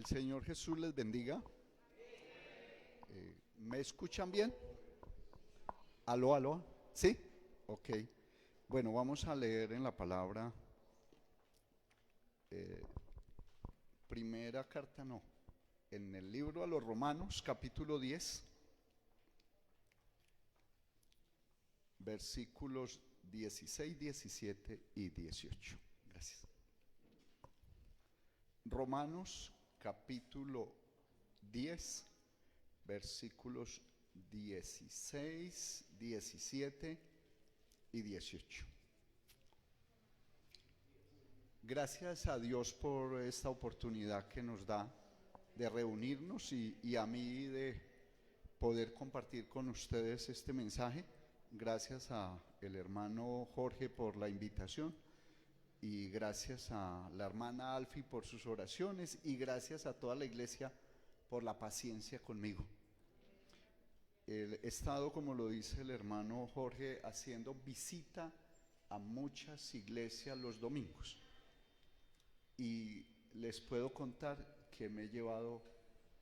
El Señor Jesús les bendiga. ¿Me escuchan bien? ¿Aló, aló? ¿Sí? Ok. Bueno, vamos a leer en la palabra, eh, primera carta, no, en el libro a los Romanos, capítulo 10, versículos 16, 17 y 18. Gracias. Romanos, capítulo 10, versículos 16, 17 y 18. Gracias a Dios por esta oportunidad que nos da de reunirnos y a mí de poder compartir con ustedes este mensaje. Gracias a el hermano Jorge por la invitación y gracias a la hermana Alfi por sus oraciones y gracias a toda la iglesia por la paciencia conmigo. He estado, como lo dice el hermano Jorge, haciendo visita a muchas iglesias los domingos y les puedo contar que me he llevado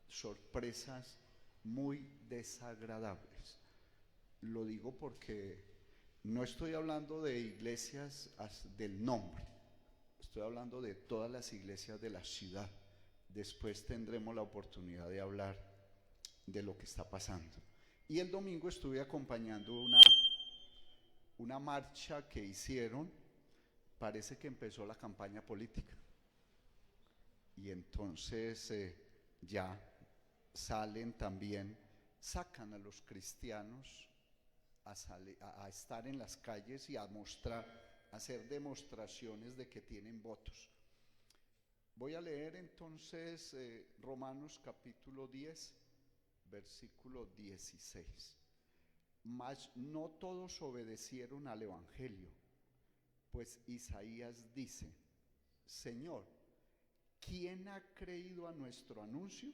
sorpresas muy desagradables. Lo digo porque no estoy hablando de iglesias del nombre, estoy hablando de todas las iglesias de la ciudad. Después tendremos la oportunidad de hablar de lo que está pasando. Y el domingo estuve acompañando una marcha que hicieron, parece que empezó la campaña política. Y entonces ya salen también, sacan a los cristianos a estar en las calles y a hacer demostraciones de que tienen votos. Voy a leer entonces Romanos capítulo 10, versículo 16. Mas no todos obedecieron al evangelio, pues Isaías dice: Señor, ¿quién ha creído a nuestro anuncio?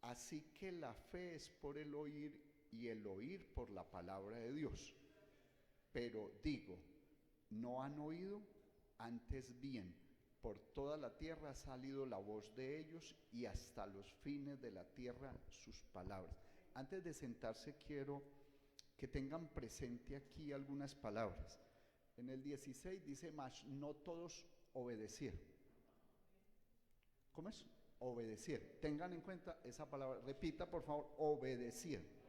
Así que la fe es por el oír y el oír por la palabra de Dios. Pero digo, ¿no han oído? Antes bien, por toda la tierra ha salido la voz de ellos y hasta los fines de la tierra sus palabras. Antes de sentarse quiero que tengan presente aquí algunas palabras. En el 16 dice, mas no todos obedecieron. ¿Cómo es? Obedecieron. Tengan en cuenta esa palabra. Repita, por favor, obedecieron.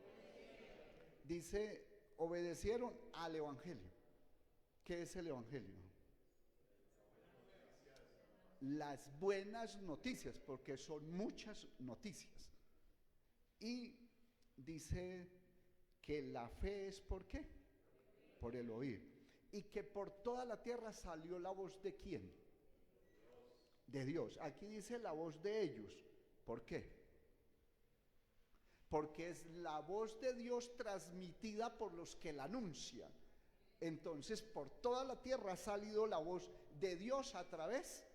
Dice, obedecieron al evangelio. ¿Qué es el evangelio? Las buenas noticias, porque son muchas noticias. Y dice que la fe es ¿por qué? Por el oír. Y que por toda la tierra salió la voz de ¿quién? De Dios. Aquí dice la voz de ellos. ¿Por qué? Porque es la voz de Dios transmitida por los que la anuncian. Entonces por toda la tierra ha salido la voz de Dios a través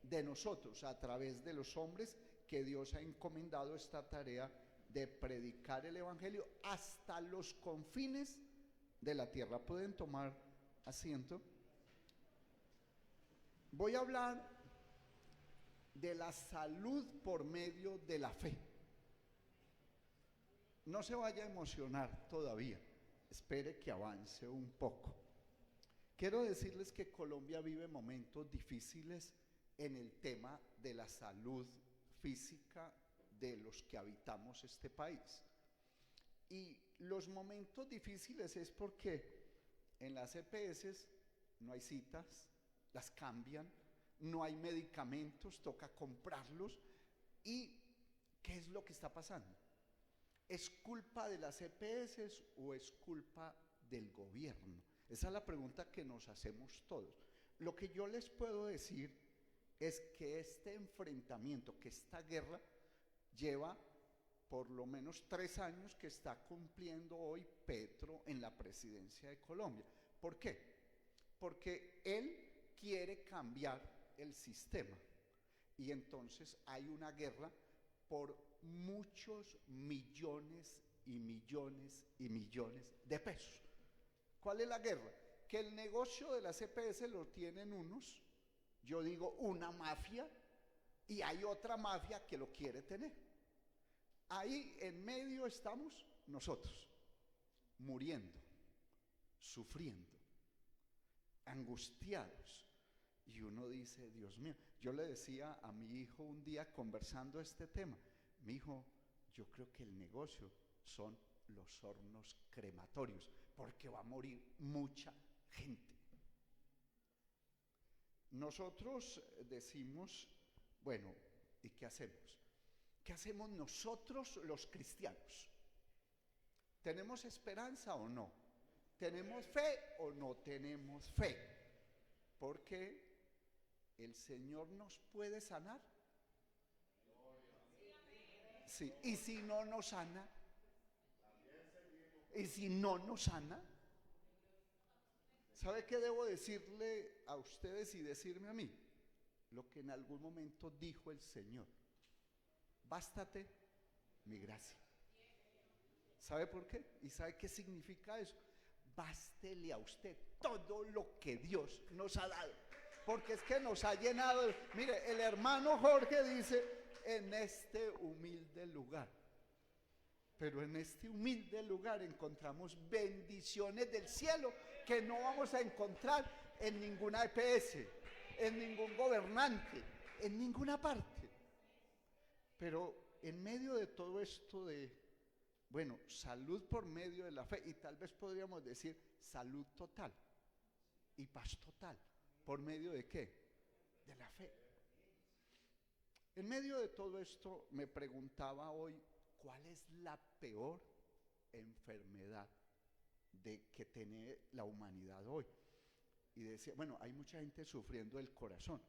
de nosotros, a través de los hombres que Dios ha encomendado esta tarea de predicar el evangelio hasta los confines de la tierra. ¿Pueden tomar asiento? Voy a hablar de la salud por medio de la fe. No se vaya a emocionar todavía, espere que avance un poco. Quiero decirles que Colombia vive momentos difíciles en el tema de la salud física de los que habitamos este país. Y los momentos difíciles es porque en las EPS no hay citas, las cambian, no hay medicamentos, toca comprarlos. ¿Y qué es lo que está pasando? ¿Es culpa de las EPS o es culpa del gobierno? Esa es la pregunta que nos hacemos todos. Lo que yo les puedo decir es que este enfrentamiento, que esta guerra lleva por lo menos 3 años que está cumpliendo hoy Petro en la presidencia de Colombia. ¿Por qué? Porque él quiere cambiar el sistema y entonces hay una guerra por muchos millones y millones y millones de pesos. ¿Cuál es la guerra? Que el negocio de las EPS lo tienen unos, yo digo una mafia, y hay otra mafia que lo quiere tener. Ahí en medio estamos nosotros, muriendo, sufriendo, angustiados. Y uno dice, Dios mío, yo le decía a mi hijo un día conversando este tema, mi hijo, yo creo que el negocio son los hornos crematorios, porque va a morir mucha gente. Nosotros decimos, bueno, ¿y qué hacemos? ¿Qué hacemos nosotros los cristianos? ¿Tenemos esperanza o no? ¿Tenemos fe o no tenemos fe? Porque el Señor nos puede sanar. Sí. ¿Y si no nos sana? ¿Y si no nos sana? ¿Sabe qué debo decirle a ustedes y decirme a mí? Lo que en algún momento dijo el Señor: bástate mi gracia. ¿Sabe por qué? ¿Y sabe qué significa eso? Bástele a usted todo lo que Dios nos ha dado, porque es que nos ha llenado. Mire, el hermano Jorge dice: en este humilde lugar. Pero en este humilde lugar encontramos bendiciones del cielo que no vamos a encontrar en ninguna EPS, en ningún gobernante, en ninguna parte. Pero en medio de todo esto de, bueno, salud por medio de la fe, y tal vez podríamos decir salud total y paz total, ¿por medio de qué? De la fe. En medio de todo esto me preguntaba hoy, ¿cuál es la peor enfermedad que tiene la humanidad hoy? Y decía, bueno, hay mucha gente sufriendo el corazón.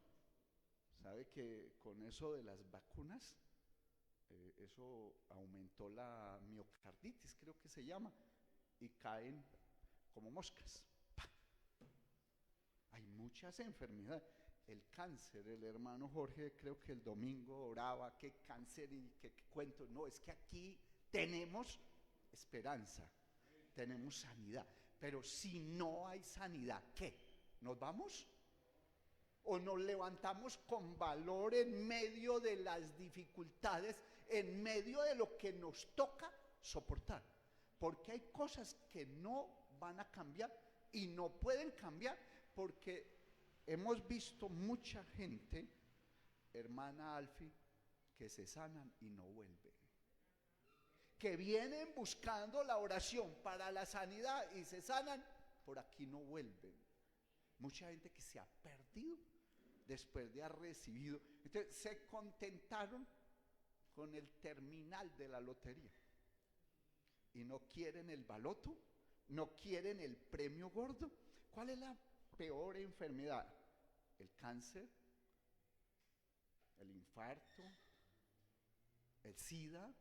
¿Sabe que con eso de las vacunas, eso aumentó la miocarditis, creo que se llama, y caen como moscas? ¡Pah! Hay muchas enfermedades. El cáncer, el hermano Jorge creo que el domingo oraba, qué cáncer y qué cuento. No, es que aquí tenemos esperanza, tenemos sanidad. Pero si no hay sanidad, ¿qué? ¿Nos vamos? ¿O nos levantamos con valor en medio de las dificultades, en medio de lo que nos toca soportar? Porque hay cosas que no van a cambiar y no pueden cambiar, porque hemos visto mucha gente, hermana Alfi, que se sanan y no vuelven, que vienen buscando la oración para la sanidad y se sanan, por aquí no vuelven. Mucha gente que se ha perdido después de haber recibido. Entonces se contentaron con el terminal de la lotería y no quieren el baloto, no quieren el premio gordo. ¿Cuál es la peor enfermedad? El cáncer, el infarto, el SIDA.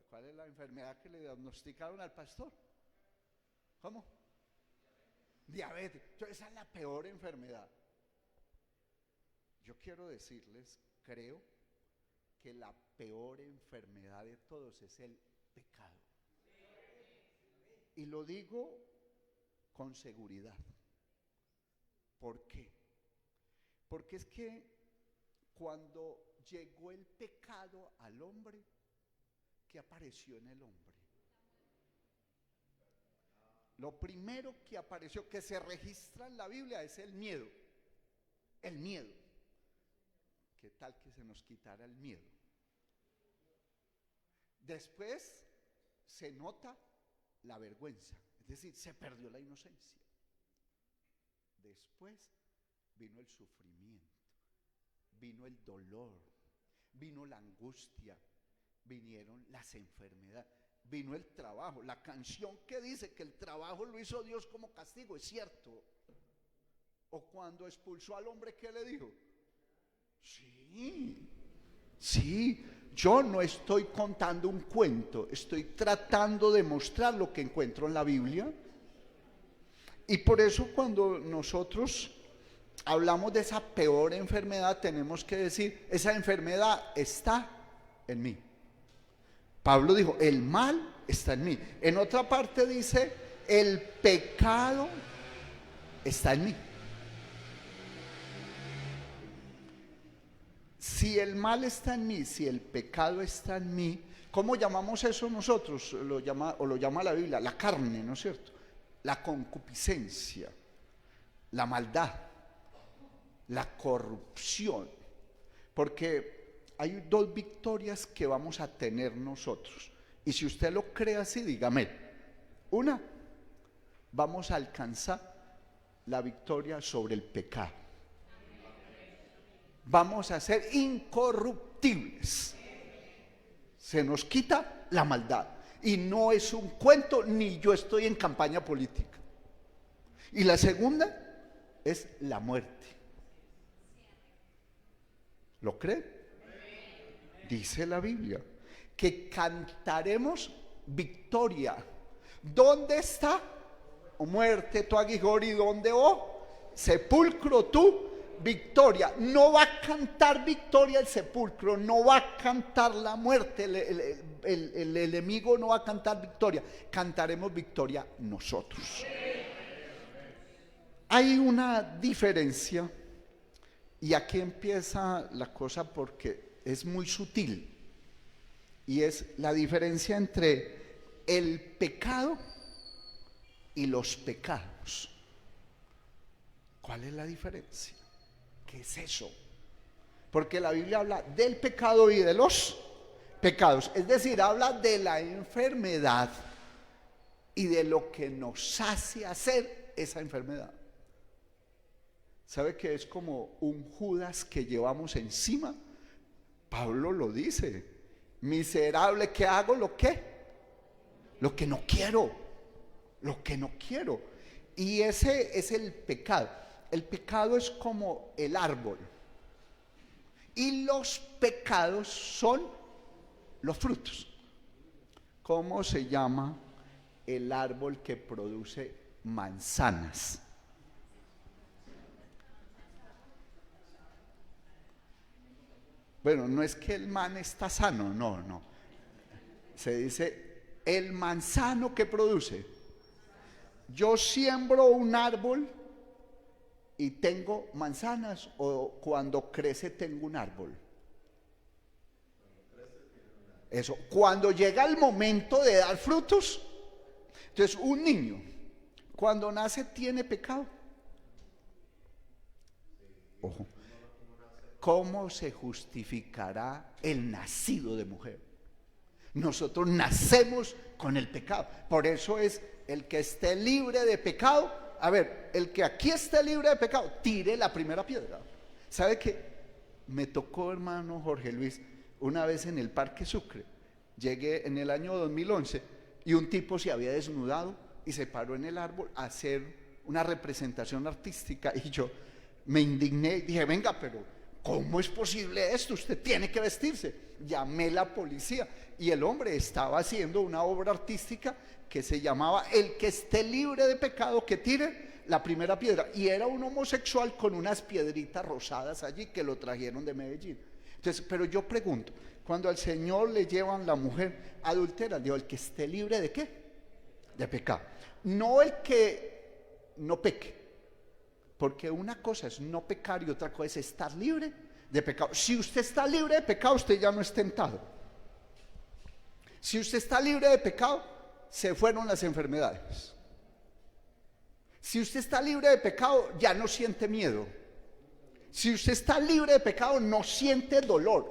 ¿Cuál es la enfermedad que le diagnosticaron al pastor? ¿Cómo? Diabetes. Entonces, esa es la peor enfermedad. Yo quiero decirles, creo que la peor enfermedad de todos es el pecado. Y lo digo con seguridad. ¿Por qué? Porque es que cuando llegó el pecado al hombre, ¿qué apareció en el hombre? Lo primero que apareció, que se registra en la Biblia, es el miedo. El miedo. ¿Qué tal que se nos quitara el miedo? Después se nota la vergüenza, es decir, se perdió la inocencia. Después vino el sufrimiento, vino el dolor, vino la angustia, vinieron las enfermedades, vino el trabajo. La canción que dice que el trabajo lo hizo Dios como castigo, es cierto. O cuando expulsó al hombre, ¿qué le dijo? Sí, sí, yo no estoy contando un cuento, estoy tratando de mostrar lo que encuentro en la Biblia. Y por eso cuando nosotros hablamos de esa peor enfermedad, tenemos que decir, esa enfermedad está en mí. Pablo dijo, el mal está en mí. En otra parte dice, el pecado está en mí. Si el mal está en mí, si el pecado está en mí, ¿cómo llamamos eso nosotros? Lo llama la Biblia, la carne, ¿no es cierto? La concupiscencia, la maldad, la corrupción. Porque hay dos victorias que vamos a tener nosotros. Y si usted lo cree así, dígame. Una, vamos a alcanzar la victoria sobre el pecado. Vamos a ser incorruptibles. Se nos quita la maldad. Y no es un cuento, ni yo estoy en campaña política. Y la segunda es la muerte. ¿Lo cree? Dice la Biblia que cantaremos victoria. ¿Dónde está? O muerte, tu aguijón, y dónde, oh sepulcro, tu victoria. No va a cantar victoria el sepulcro, no va a cantar la muerte, el enemigo no va a cantar victoria, cantaremos victoria nosotros. Hay una diferencia, y aquí empieza la cosa porque es muy sutil, y es la diferencia entre el pecado y los pecados. ¿Cuál es la diferencia? ¿Qué es eso? Porque la Biblia habla del pecado y de los pecados, es decir, habla de la enfermedad y de lo que nos hace hacer esa enfermedad. ¿Sabe que es como un Judas que llevamos encima? Pablo lo dice: miserable, ¿qué hago? ¿Lo qué? Lo que no quiero. Lo que no quiero. Y ese es el pecado. El pecado es como el árbol. Y los pecados son los frutos. ¿Cómo se llama el árbol que produce manzanas? Bueno, no es que el man está sano, no. Se dice el manzano que produce. Yo siembro un árbol y tengo manzanas, o cuando crece tengo un árbol. Eso, cuando llega el momento de dar frutos. Entonces, un niño, cuando nace, tiene pecado. Ojo. ¿Cómo se justificará el nacido de mujer? Nosotros nacemos con el pecado. Por eso es el que esté libre de pecado. A ver, el que aquí esté libre de pecado, tire la primera piedra. ¿Sabe qué? Me tocó, hermano Jorge Luis, una vez en el Parque Sucre. Llegué en el año 2011 y un tipo se había desnudado y se paró en el árbol a hacer una representación artística. Y yo me indigné y dije: venga, pero ¿cómo es posible esto? Usted tiene que vestirse. Llamé a la policía y el hombre estaba haciendo una obra artística que se llamaba El que esté libre de pecado, que tire la primera piedra. Y era un homosexual con unas piedritas rosadas allí que lo trajeron de Medellín. Entonces, pero yo pregunto, cuando al Señor le llevan la mujer adultera, digo, el que esté libre de ¿qué? De pecado. No el que no peque. Porque una cosa es no pecar y otra cosa es estar libre de pecado. Si usted está libre de pecado, usted ya no es tentado. Si usted está libre de pecado, se fueron las enfermedades. Si usted está libre de pecado, ya no siente miedo. Si usted está libre de pecado, no siente dolor.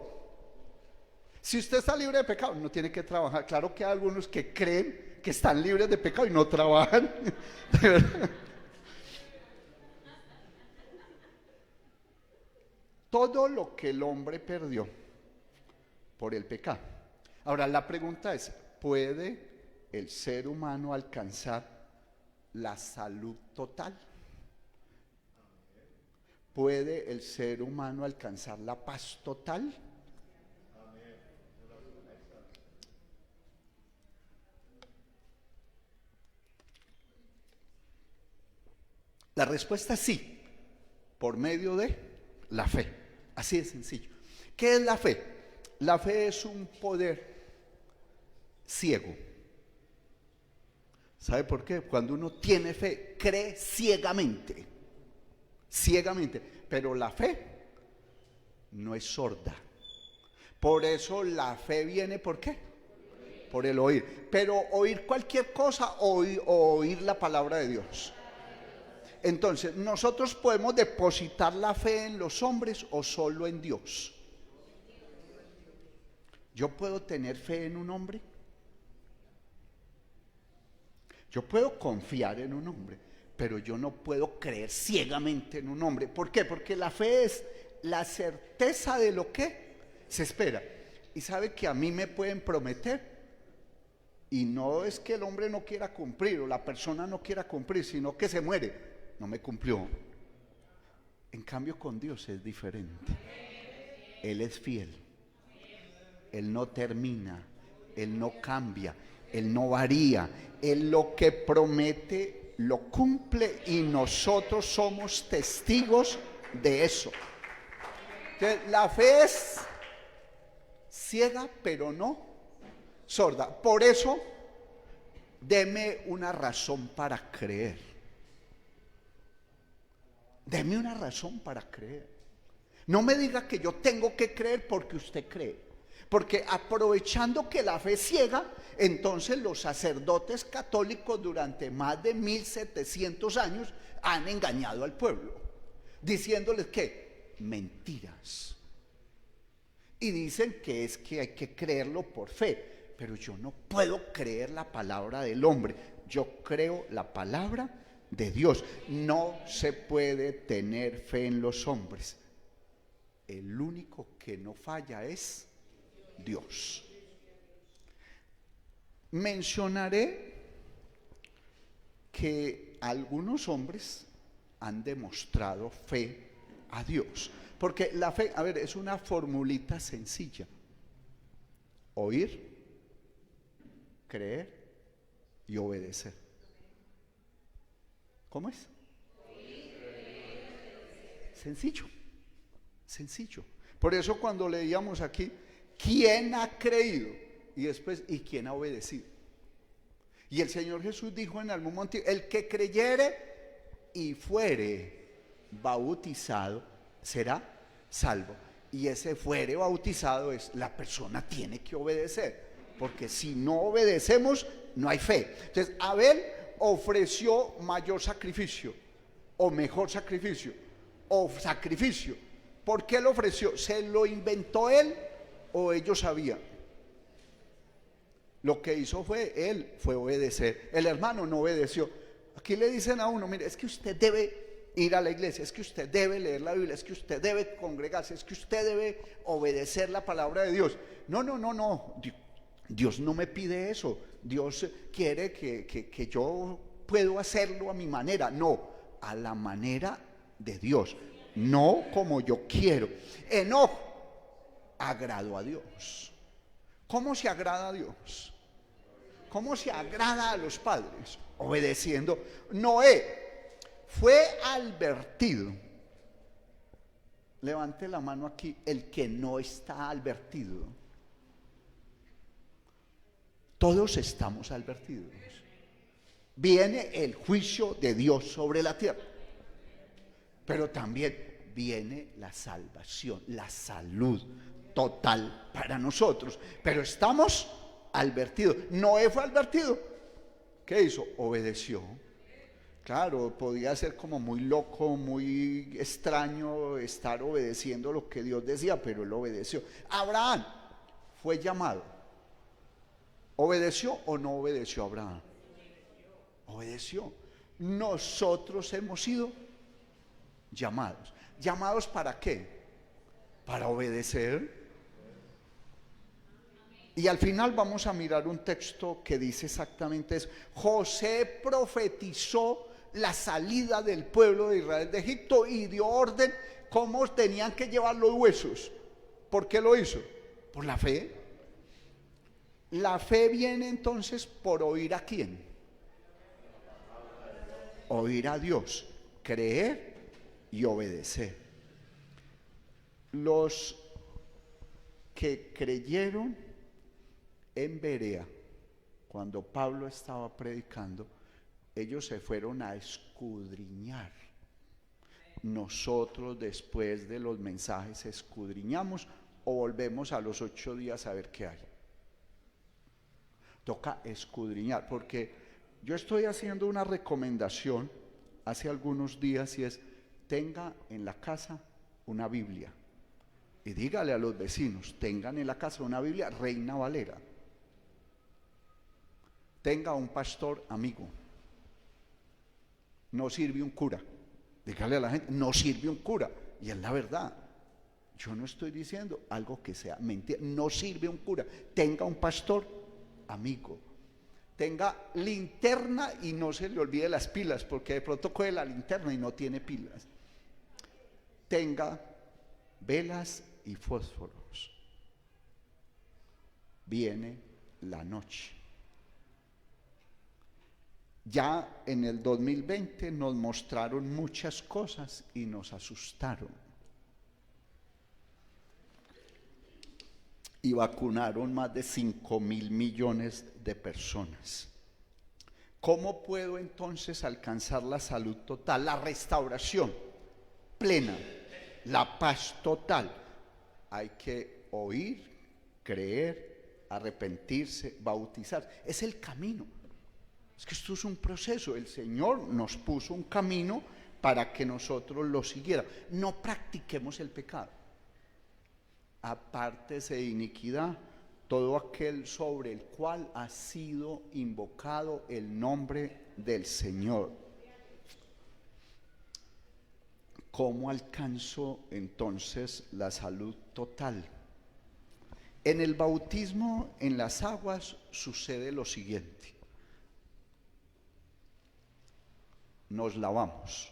Si usted está libre de pecado, no tiene que trabajar. Claro que hay algunos que creen que están libres de pecado y no trabajan. De verdad. Todo lo que el hombre perdió por el pecado. Ahora la pregunta es: ¿puede el ser humano alcanzar la salud total? ¿Puede el ser humano alcanzar la paz total? La respuesta es sí, por medio de la fe. Así de sencillo. ¿Qué es la fe? La fe es un poder ciego. ¿Sabe por qué? Cuando uno tiene fe, cree ciegamente. Ciegamente. Pero la fe no es sorda. Por eso la fe viene, ¿por qué? Por el oír. Pero oír cualquier cosa o oír la palabra de Dios. Entonces, nosotros podemos depositar la fe en los hombres o solo en Dios. ¿Yo puedo tener fe en un hombre? Yo puedo confiar en un hombre, pero yo no puedo creer ciegamente en un hombre. ¿Por qué? Porque la fe es la certeza de lo que se espera. Y sabe que a mí me pueden prometer, y no es que el hombre no quiera cumplir o la persona no quiera cumplir, sino que se muere. No me cumplió. En cambio con Dios es diferente. Él es fiel. Él no termina, Él no cambia, Él no varía. Él lo que promete lo cumple y nosotros somos testigos de eso. Entonces, la fe es ciega pero no sorda. Por eso, deme una razón para creer. Deme una razón para creer. No me diga que yo tengo que creer porque usted cree. Porque aprovechando que la fe es ciega, entonces los sacerdotes católicos durante más de 1700 años han engañado al pueblo, diciéndoles que mentiras. Y dicen que es que hay que creerlo por fe, pero yo no puedo creer la palabra del hombre, yo creo la palabra de Dios. No se puede tener fe en los hombres. El único que no falla es Dios. Mencionaré que algunos hombres han demostrado fe a Dios, porque la fe, a ver, es una formulita sencilla: oír, creer y obedecer. ¿Cómo es? Sencillo, sencillo. Por eso cuando leíamos aquí, ¿quién ha creído? Y después, ¿y quién ha obedecido? Y el Señor Jesús dijo en algún momento: el que creyere y fuere bautizado será salvo. Y ese fuere bautizado es, la persona tiene que obedecer, porque si no obedecemos no hay fe. Entonces Abel ofreció mayor sacrificio, o mejor sacrificio, o sacrificio. ¿Por qué lo ofreció? ¿Se lo inventó él o ellos sabían? Lo que hizo él fue obedecer. El hermano no obedeció. Aquí le dicen a uno: mire, es que usted debe ir a la iglesia, es que usted debe leer la Biblia, es que usted debe congregarse, es que usted debe obedecer la palabra de Dios. No. Dios no me pide eso. Dios quiere que yo puedo hacerlo a mi manera. No, a la manera de Dios, no como yo quiero. Enoc agradó a Dios. ¿Cómo se agrada a Dios? ¿Cómo se agrada a los padres? Obedeciendo. Noé fue advertido. Levante la mano aquí el que no está advertido. Todos estamos advertidos. Viene el juicio de Dios sobre la tierra, pero también viene la salvación, la salud total para nosotros. Pero estamos advertidos. Noé fue advertido. ¿Qué hizo? Obedeció. Claro, podía ser como muy loco, muy extraño estar obedeciendo lo que Dios decía, pero él obedeció. Abraham fue llamado. ¿Obedeció o no obedeció Abraham? Obedeció. Nosotros hemos sido llamados. ¿Llamados para qué? Para obedecer. Y al final vamos a mirar un texto que dice exactamente eso. José profetizó la salida del pueblo de Israel de Egipto y dio orden cómo tenían que llevar los huesos. ¿Por qué lo hizo? Por la fe. La fe viene entonces por oír a quién. Oír a Dios, creer y obedecer. Los que creyeron en Berea, cuando Pablo estaba predicando, ellos se fueron a escudriñar nosotros después de los mensajes escudriñamos o volvemos a los 8 días a ver qué hay. Toca escudriñar, porque yo estoy haciendo una recomendación hace algunos días y es: tenga en la casa una Biblia y dígale a los vecinos, tengan en la casa una Biblia Reina Valera. Tenga un pastor amigo. No sirve un cura. Dígale a la gente, no sirve un cura. Y es la verdad. Yo no estoy diciendo algo que sea mentira. No sirve un cura. Tenga un pastor amigo. Tenga linterna y no se le olvide las pilas, porque de pronto coge la linterna y no tiene pilas. Tenga velas y fósforos. Viene la noche. Ya en el 2020 nos mostraron muchas cosas y nos asustaron. Y vacunaron más de 5.000 millones de personas. ¿Cómo puedo entonces alcanzar la salud total, la restauración plena, la paz total? Hay que oír, creer, arrepentirse, bautizar. Es el camino. Es que esto es un proceso. El Señor nos puso un camino para que nosotros lo siguiéramos. No practiquemos el pecado. Apártese de iniquidad todo aquel sobre el cual ha sido invocado el nombre del Señor. ¿Cómo alcanzo entonces la salud total? En el bautismo en las aguas sucede lo siguiente. Nos lavamos.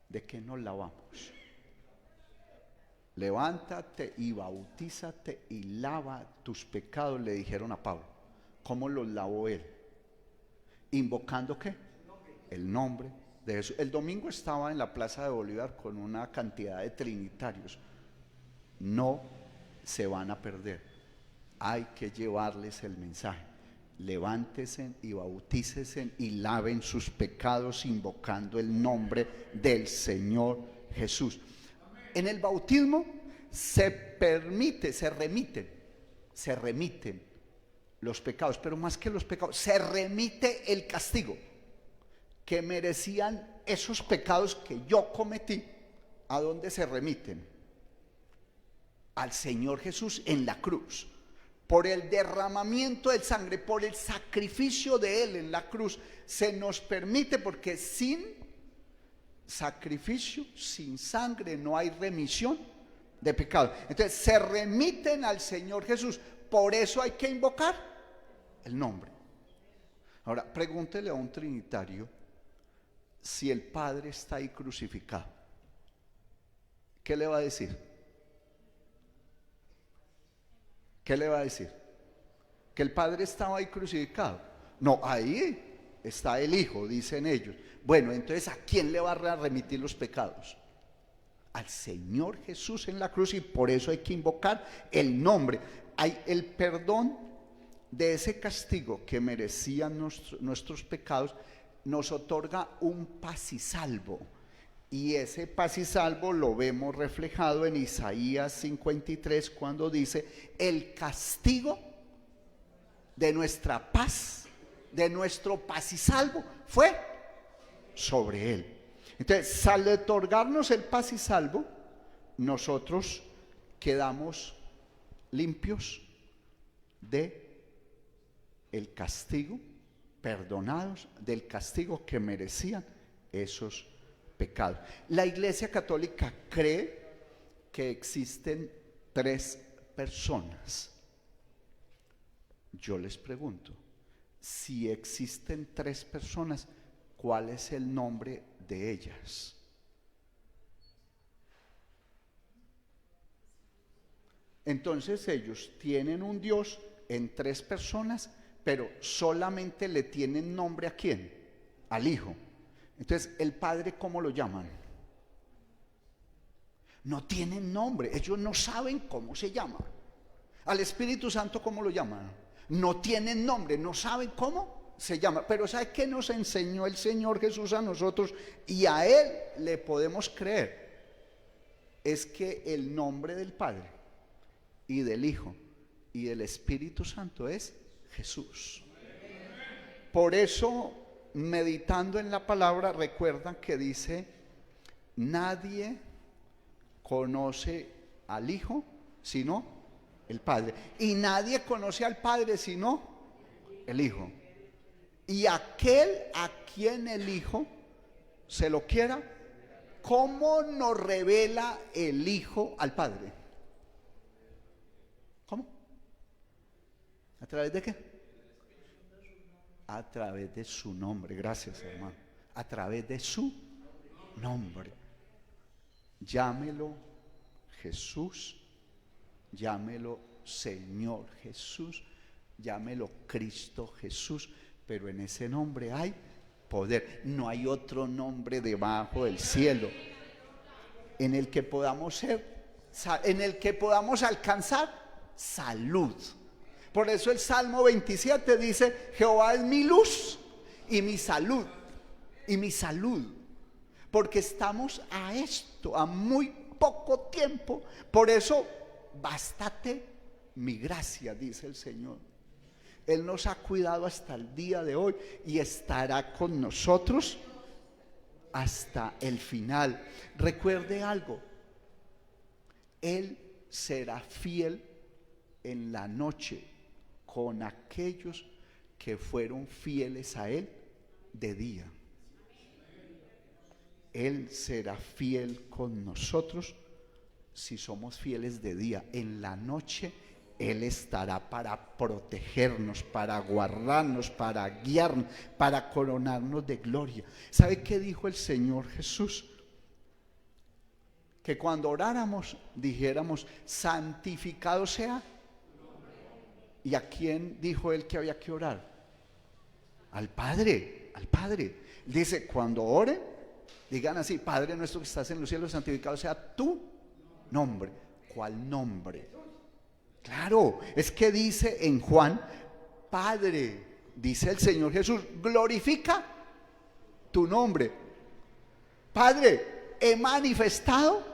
¿De qué nos lavamos? Levántate y bautízate y lava tus pecados, le dijeron a Pablo. ¿Cómo los lavó él? ¿Invocando qué? El nombre de Jesús. El domingo estaba en la Plaza de Bolívar con una cantidad de trinitarios. No se van a perder. Hay que llevarles el mensaje. Levántese y bautícese y laven sus pecados invocando el nombre del Señor Jesús. En el bautismo se remiten los pecados, pero más que los pecados, se remite el castigo que merecían esos pecados que yo cometí. ¿A dónde se remiten? Al Señor Jesús en la cruz. Por el derramamiento de sangre, por el sacrificio de Él en la cruz, se nos permite, porque sin sacrificio, sin sangre, no hay remisión de pecado. Entonces se remiten al Señor Jesús. Por eso hay que invocar el nombre. Ahora, pregúntele a un trinitario si el Padre está ahí crucificado. ¿Qué le va a decir? ¿Qué le va a decir? ¿Que el Padre estaba ahí crucificado? No, ahí está el Hijo, dicen ellos. Bueno, entonces ¿a quién le va a remitir los pecados? Al Señor Jesús en la cruz, y por eso hay que invocar el nombre. Hay el perdón de ese castigo que merecían nuestros pecados, nos otorga un paz y salvo. Y ese paz y salvo lo vemos reflejado en Isaías 53, cuando dice: el castigo de nuestra paz, de nuestro paz y salvo, fue sobre él. Entonces, al otorgarnos el paz y salvo, nosotros quedamos limpios de el castigo, perdonados del castigo que merecían esos pecados. La Iglesia Católica cree que existen 3 personas. Yo les pregunto, si existen 3 personas, ¿cuál es el nombre de ellas? Entonces ellos tienen un Dios en 3 personas, pero solamente le tienen nombre ¿a quién? Al Hijo. Entonces, ¿el Padre cómo lo llaman? No tienen nombre, ellos no saben cómo se llama. ¿Al Espíritu Santo cómo lo llaman? No tienen nombre, no saben cómo se llama. Pero ¿sabe qué nos enseñó el Señor Jesús a nosotros? Y a Él le podemos creer. Es que el nombre del Padre y del Hijo y del Espíritu Santo es Jesús. Por eso, meditando en la palabra, recuerdan que dice: nadie conoce al Hijo sino el Padre, y nadie conoce al Padre sino el Hijo, y aquel a quien el Hijo se lo quiera. ¿Cómo nos revela el Hijo al Padre? ¿Cómo? ¿A través de qué? A través de su nombre. Gracias, hermano. A través de su nombre. Llámelo Jesús, llámelo Señor Jesús, llámelo Cristo Jesús, pero en ese nombre hay poder. No hay otro nombre debajo del cielo en el que podamos en el que podamos alcanzar salud. Por eso el Salmo 27 dice: Jehová es mi luz y mi salud, y mi salud. Porque estamos a esto, a muy poco tiempo. Por eso, bástate mi gracia, dice el Señor. Él nos ha cuidado hasta el día de hoy y estará con nosotros hasta el final. Recuerde algo: Él será fiel en la noche con aquellos que fueron fieles a Él de día. Él será fiel con nosotros si somos fieles de día. En la noche Él estará para protegernos, para guardarnos, para guiarnos, para coronarnos de gloria. ¿Sabe qué dijo el Señor Jesús? Que cuando oráramos dijéramos: santificado sea. ¿Y a quién dijo Él que había que orar? Al Padre, al Padre. Dice: cuando oren, digan así: Padre nuestro que estás en los cielos, santificado sea tu nombre. ¿Cuál nombre? Claro, es que dice en Juan: Padre, dice el Señor Jesús, glorifica tu nombre. Padre, he manifestado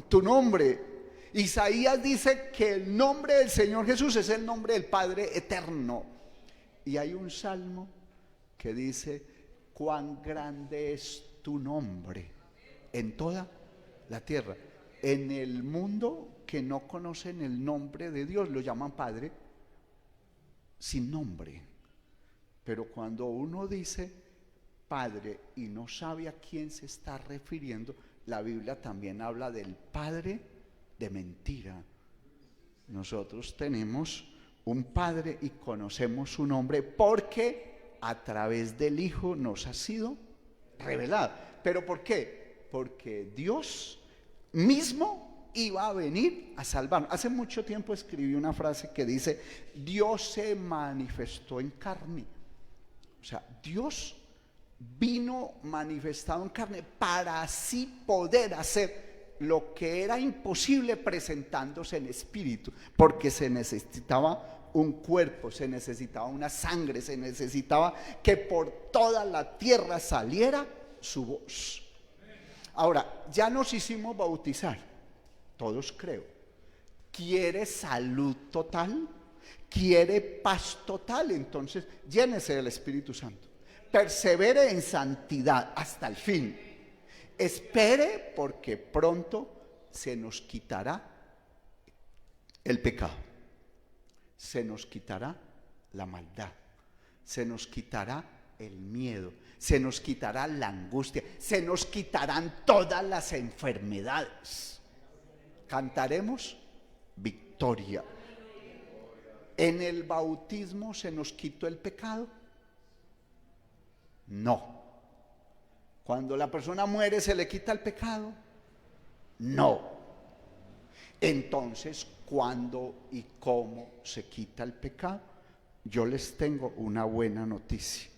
tu nombre. Isaías dice que el nombre del Señor Jesús es el nombre del Padre eterno. Y hay un salmo que dice: cuán grande es tu nombre en toda la tierra. En el mundo que no conocen el nombre de Dios lo llaman Padre sin nombre. Pero cuando uno dice Padre y no sabe a quién se está refiriendo, la Biblia también habla del padre de mentira. Nosotros tenemos un Padre y conocemos su nombre porque a través del Hijo nos ha sido revelado. ¿Pero por qué? Porque Dios mismo iba a venir a salvarnos. Hace mucho tiempo escribí una frase que dice: Dios se manifestó en carne. O sea, Dios vino manifestado en carne para así poder hacer lo que era imposible presentándose en espíritu, porque se necesitaba un cuerpo, se necesitaba una sangre, se necesitaba que por toda la tierra saliera su voz. Ahora, ya nos hicimos bautizar, todos creo. ¿Quiere salud total? ¿Quiere paz total? Entonces, llénese del Espíritu Santo. Persevere en santidad hasta el fin. Espere, porque pronto se nos quitará el pecado, se nos quitará la maldad, se nos quitará el miedo, se nos quitará la angustia, se nos quitarán todas las enfermedades. Cantaremos victoria. ¿En el bautismo se nos quitó el pecado? No. Cuando la persona muere, ¿se le quita el pecado? No. Entonces, ¿cuándo y cómo se quita el pecado? Yo les tengo una buena noticia.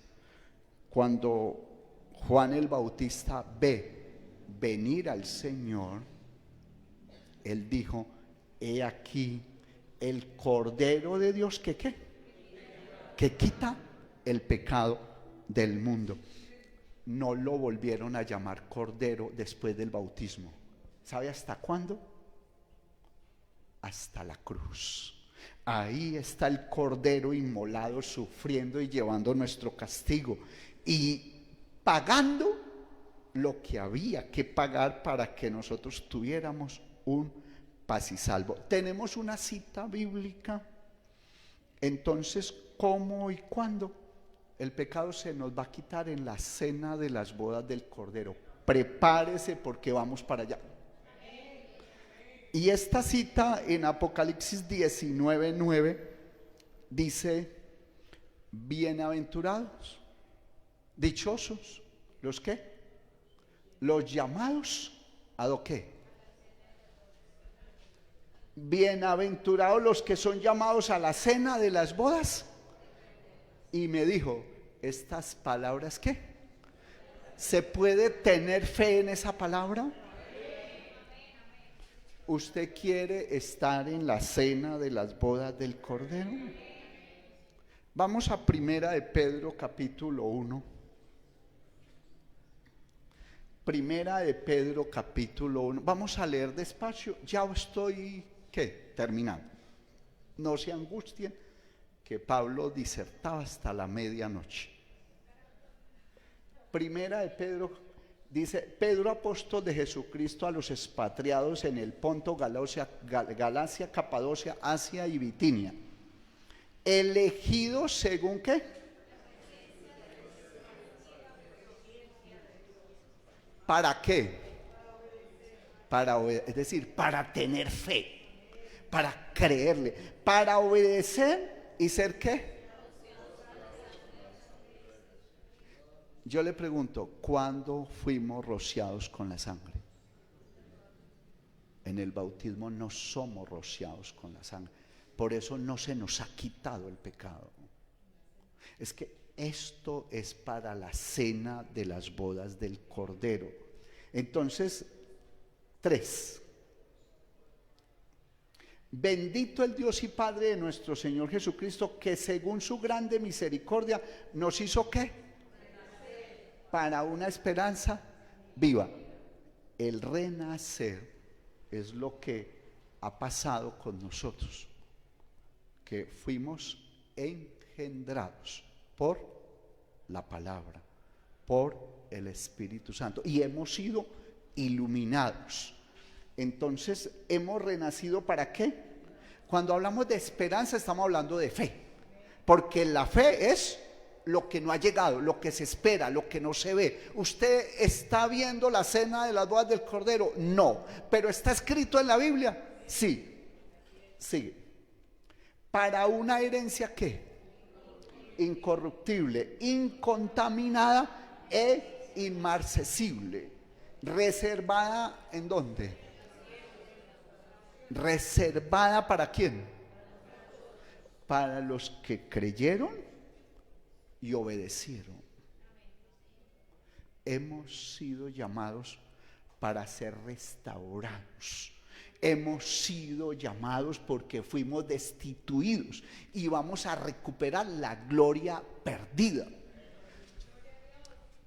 Cuando Juan el Bautista ve venir al Señor, él dijo: he aquí el Cordero de Dios que quita el pecado del mundo. No lo volvieron a llamar Cordero después del bautismo. ¿Sabe hasta cuándo? Hasta la cruz. Ahí está el Cordero inmolado, sufriendo y llevando nuestro castigo y pagando lo que había que pagar para que nosotros tuviéramos un paz y salvo. Tenemos una cita bíblica. Entonces, ¿cómo y cuándo? El pecado se nos va a quitar en la cena de las bodas del Cordero. Prepárese porque vamos para allá. Y esta cita en Apocalipsis 19:9 dice: bienaventurados, dichosos, ¿los qué? Los llamados, ¿a lo qué? Bienaventurados los que son llamados a la cena de las bodas. Y me dijo, ¿estas palabras qué? ¿Se puede tener fe en esa palabra? ¿Usted quiere estar en la cena de las bodas del Cordero? Vamos a Primera de Pedro capítulo 1. Primera de Pedro capítulo 1. Vamos a leer despacio. Ya estoy, ¿qué? Terminando. No se angustien, que Pablo disertaba hasta la medianoche. Primera de Pedro. Dice: Pedro, apóstol de Jesucristo, a los expatriados en el Ponto, Galacia, Capadocia, Asia y Bitinia, elegidos según ¿qué? ¿Para qué? Es decir, para tener fe, para creerle, para obedecer y ser ¿qué? Yo le pregunto, ¿cuándo fuimos rociados con la sangre? En el bautismo no somos rociados con la sangre. Por eso no se nos ha quitado el pecado. Es que esto es para la cena de las bodas del Cordero. Entonces, 3. Bendito el Dios y Padre de nuestro Señor Jesucristo, que según su grande misericordia nos hizo ¿qué? Para una esperanza viva. El renacer es lo que ha pasado con nosotros, que fuimos engendrados por la palabra, por el Espíritu Santo, y hemos sido iluminados. Entonces hemos renacido ¿para qué? Cuando hablamos de esperanza estamos hablando de fe, porque la fe es lo que no ha llegado, lo que se espera, lo que no se ve. ¿Usted está viendo la cena de las bodas del Cordero? No. ¿Pero está escrito en la Biblia? Sí. Sigue. ¿Para una herencia qué? Incorruptible, incontaminada e inmarcesible. ¿Reservada en dónde? ¿Reservada para quién? Para los que creyeron y obedecieron. Hemos sido llamados para ser restaurados. Hemos sido llamados porque fuimos destituidos y vamos a recuperar la gloria perdida.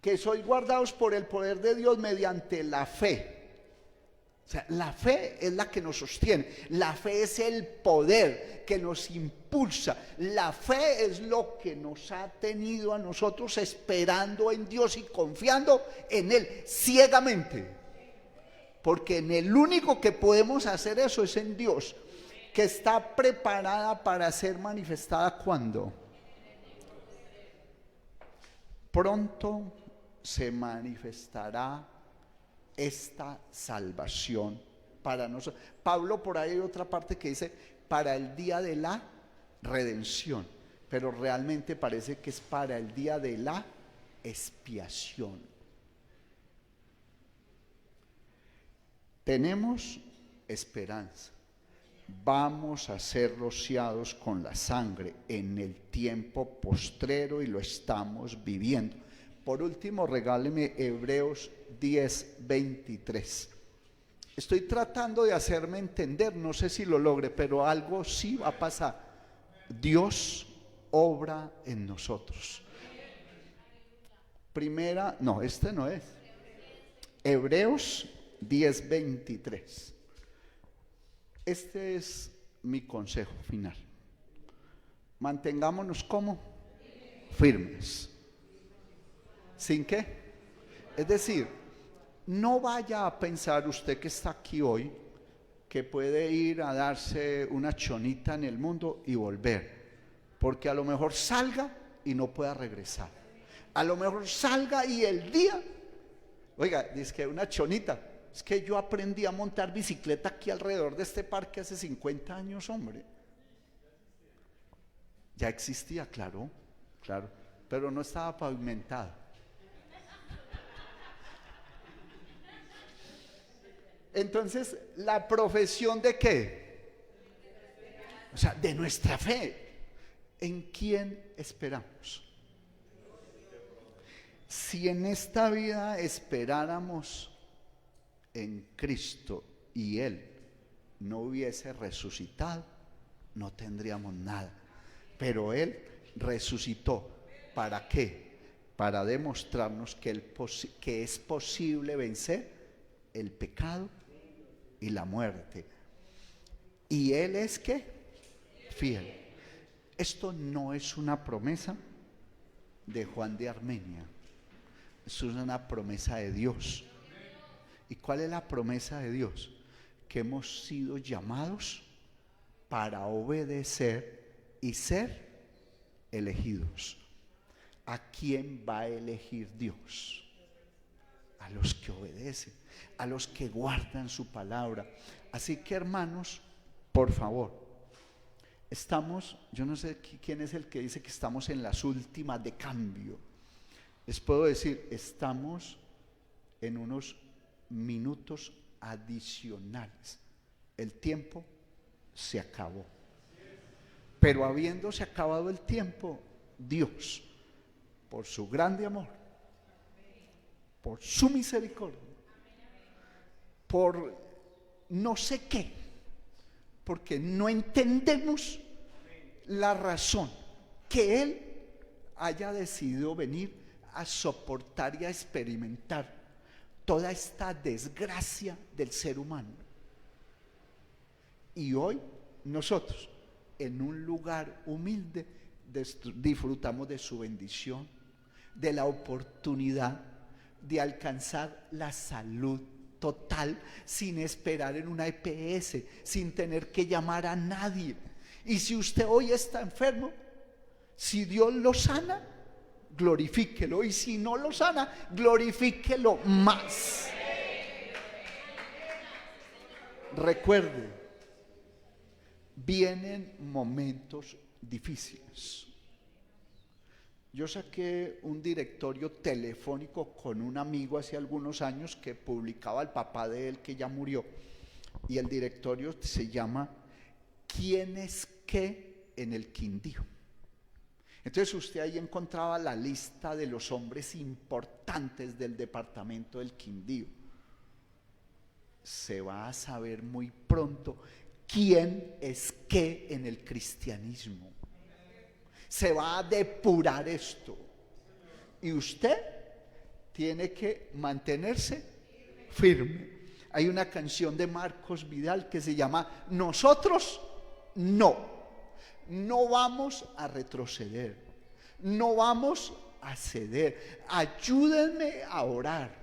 Que sois guardados por el poder de Dios mediante la fe. O sea, la fe es la que nos sostiene. La fe es el poder que nos impulsa. La fe es lo que nos ha tenido a nosotros esperando en Dios y confiando en Él ciegamente. Porque en el único que podemos hacer eso es en Dios, que está preparada para ser manifestada cuando pronto se manifestará esta salvación para nosotros. Pablo, por ahí hay otra parte que dice para el día de la redención, pero realmente parece que es para el día de la expiación. Tenemos esperanza. Vamos a ser rociados con la sangre en el tiempo postrero y lo estamos viviendo. Por último, regáleme Hebreos 10:23. Estoy tratando de hacerme entender, no sé si lo logre, pero algo sí va a pasar. Dios obra en nosotros. Primera, no, este no es. Hebreos 10:23. Este es mi consejo final. Mantengámonos como firmes. ¿Sin qué? Es decir, no vaya a pensar usted que está aquí hoy que puede ir a darse una chonita en el mundo y volver, porque a lo mejor salga y no pueda regresar. A lo mejor salga y el día, oiga, dice que una chonita, es que yo aprendí a montar bicicleta aquí alrededor de este parque hace 50 años, hombre. Ya existía, claro, claro, pero no estaba pavimentado. Entonces, ¿la profesión de qué? O sea, de nuestra fe. ¿En quién esperamos? Si en esta vida esperáramos en Cristo y Él no hubiese resucitado, no tendríamos nada. Pero Él resucitó. ¿Para qué? Para demostrarnos que es posible vencer el pecado y la muerte. Y Él es ¿qué? Fiel. Esto no es una promesa de Juan de Armenia. Esto es una promesa de Dios. ¿Y cuál es la promesa de Dios? Que hemos sido llamados para obedecer y ser elegidos. ¿A quién va a elegir Dios? A los que obedecen, a los que guardan su palabra. Así que, hermanos, por favor, estamos, yo no sé quién es el que dice que estamos en las últimas de cambio. Les puedo decir, estamos en unos minutos adicionales. El tiempo se acabó. Pero habiéndose acabado el tiempo, Dios, por su grande amor, por su misericordia, por no sé qué, porque no entendemos la razón que Él haya decidido venir a soportar y a experimentar toda esta desgracia del ser humano. Y hoy nosotros, en un lugar humilde, disfrutamos de su bendición, de la oportunidad de alcanzar la salud total sin esperar en una EPS, sin tener que llamar a nadie. Y si usted hoy está enfermo, si Dios lo sana, glorifíquelo, y si no lo sana, glorifíquelo más. Recuerde, vienen momentos difíciles. Yo saqué un directorio telefónico con un amigo hace algunos años que publicaba el papá de él que ya murió, y el directorio se llama ¿Quién es qué en el Quindío? Entonces usted ahí encontraba la lista de los hombres importantes del departamento del Quindío. Se va a saber muy pronto quién es qué en el cristianismo. Se va a depurar esto. Y usted tiene que mantenerse firme. Hay una canción de Marcos Vidal que se llama Nosotros no vamos a retroceder, no vamos a ceder. Ayúdenme a orar.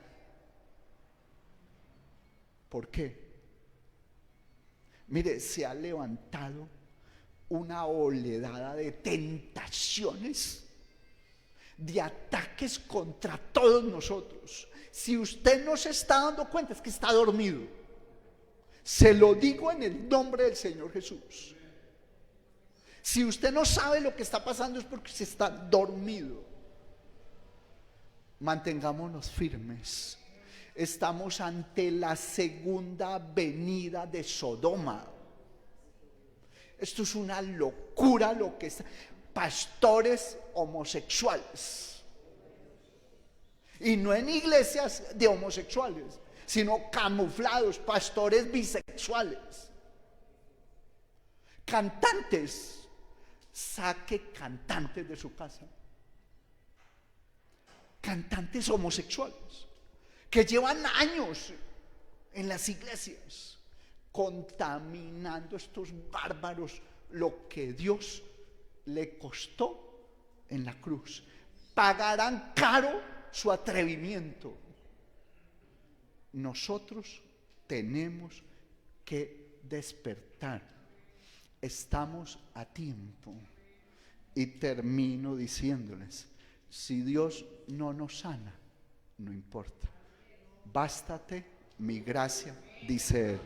¿Por qué? Mire, se ha levantado una oleada de tentaciones, de ataques contra todos nosotros. Si usted no se está dando cuenta, es que está dormido. Se lo digo en el nombre del Señor Jesús. Si usted no sabe lo que está pasando, es porque se está dormido. Mantengámonos firmes. Estamos ante la segunda venida de Sodoma. Esto es una locura lo que está. Pastores homosexuales. Y no en iglesias de homosexuales, sino camuflados, pastores bisexuales. Cantantes, saque cantantes de su casa. cantantes homosexuales que llevan años en las iglesias contaminando a estos bárbaros lo que Dios le costó en la cruz. Pagarán caro su atrevimiento. Nosotros tenemos que despertar. Estamos a tiempo. Y termino diciéndoles, si Dios no nos sana, no importa. Bástate mi gracia, dice Él.